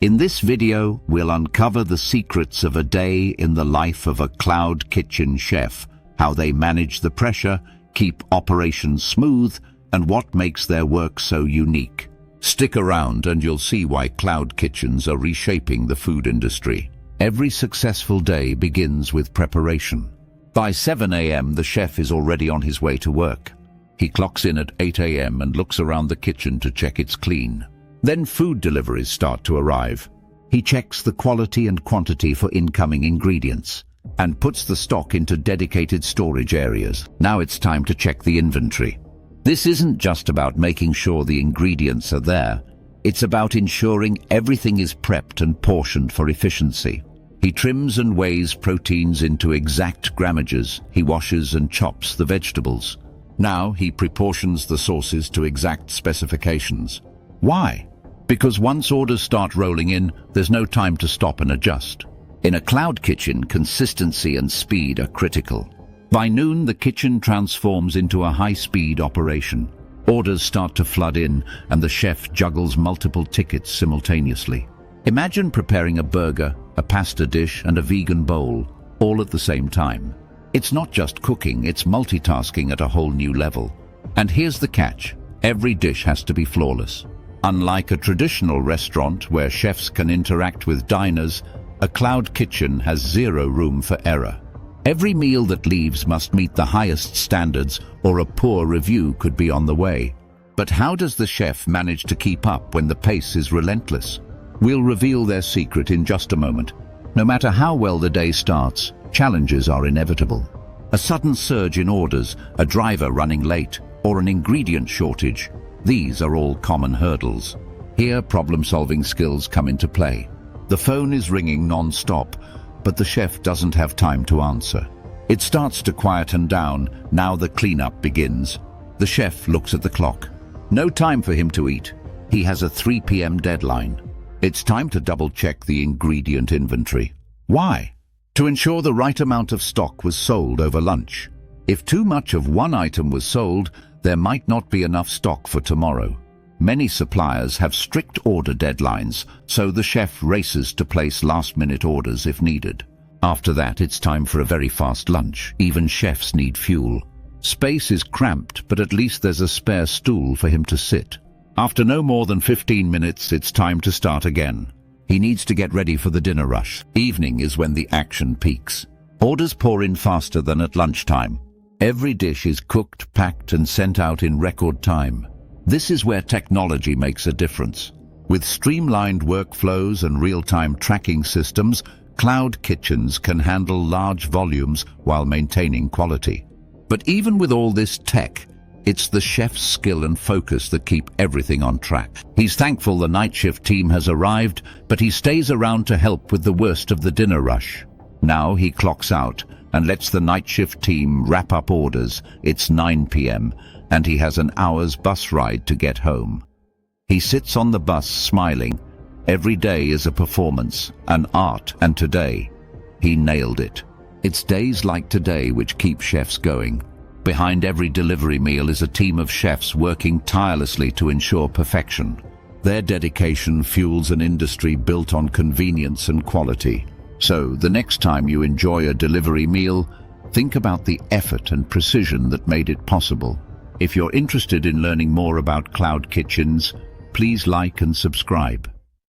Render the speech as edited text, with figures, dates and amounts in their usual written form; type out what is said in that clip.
In this video, we'll uncover the secrets of a day in the life of a cloud kitchen chef, how they manage the pressure, keep operations smooth, and what makes their work so unique. Stick around and you'll see why cloud kitchens are reshaping the food industry. Every successful day begins with preparation. By 7 a.m., the chef is already on his way to work. He clocks in at 8 a.m. and looks around the kitchen to check it's clean. Then food deliveries start to arrive. He checks the quality and quantity for incoming ingredients and puts the stock into dedicated storage areas. Now it's time to check the inventory. This isn't just about making sure the ingredients are there. It's about ensuring everything is prepped and portioned for efficiency. He trims and weighs proteins into exact grammages. He washes and chops the vegetables. Now he preportions the sauces to exact specifications. Why? Because once orders start rolling in, there's no time to stop and adjust. In a cloud kitchen, consistency and speed are critical. By noon, the kitchen transforms into a high-speed operation. Orders start to flood in, and the chef juggles multiple tickets simultaneously. Imagine preparing a burger, a pasta dish, and a vegan bowl, all at the same time. It's not just cooking, it's multitasking at a whole new level. And here's the catch: every dish has to be flawless. Unlike a traditional restaurant where chefs can interact with diners, a cloud kitchen has zero room for error. Every meal that leaves must meet the highest standards, or a poor review could be on the way. But how does the chef manage to keep up when the pace is relentless? We'll reveal their secret in just a moment. No matter how well the day starts, challenges are inevitable. A sudden surge in orders, a driver running late, or an ingredient shortage. These are all common hurdles. Here, problem-solving skills come into play. The phone is ringing non-stop, but the chef doesn't have time to answer. It starts to quieten down. Now the cleanup begins. The chef looks at the clock. No time for him to eat. He has a 3 p.m. deadline. It's time to double-check the ingredient inventory. Why? To ensure the right amount of stock was sold over lunch. If too much of one item was sold, there might not be enough stock for tomorrow. Many suppliers have strict order deadlines, so the chef races to place last-minute orders if needed. After that, it's time for a very fast lunch. Even chefs need fuel. Space is cramped, but at least there's a spare stool for him to sit. After no more than 15 minutes, it's time to start again. He needs to get ready for the dinner rush. Evening is when the action peaks. Orders pour in faster than at lunchtime. Every dish is cooked, packed, and sent out in record time. This is where technology makes a difference. With streamlined workflows and real-time tracking systems, cloud kitchens can handle large volumes while maintaining quality. But even with all this tech, it's the chef's skill and focus that keep everything on track. He's thankful the night shift team has arrived, but he stays around to help with the worst of the dinner rush. Now he clocks out and lets the night shift team wrap up orders. It's 9 p.m. and he has an hour's bus ride to get home. He sits on the bus smiling. Every day is a performance, an art, and today, he nailed it. It's days like today which keep chefs going. Behind every delivery meal is a team of chefs working tirelessly to ensure perfection. Their dedication fuels an industry built on convenience and quality. So, the next time you enjoy a delivery meal, think about the effort and precision that made it possible. If you're interested in learning more about cloud kitchens, please like and subscribe.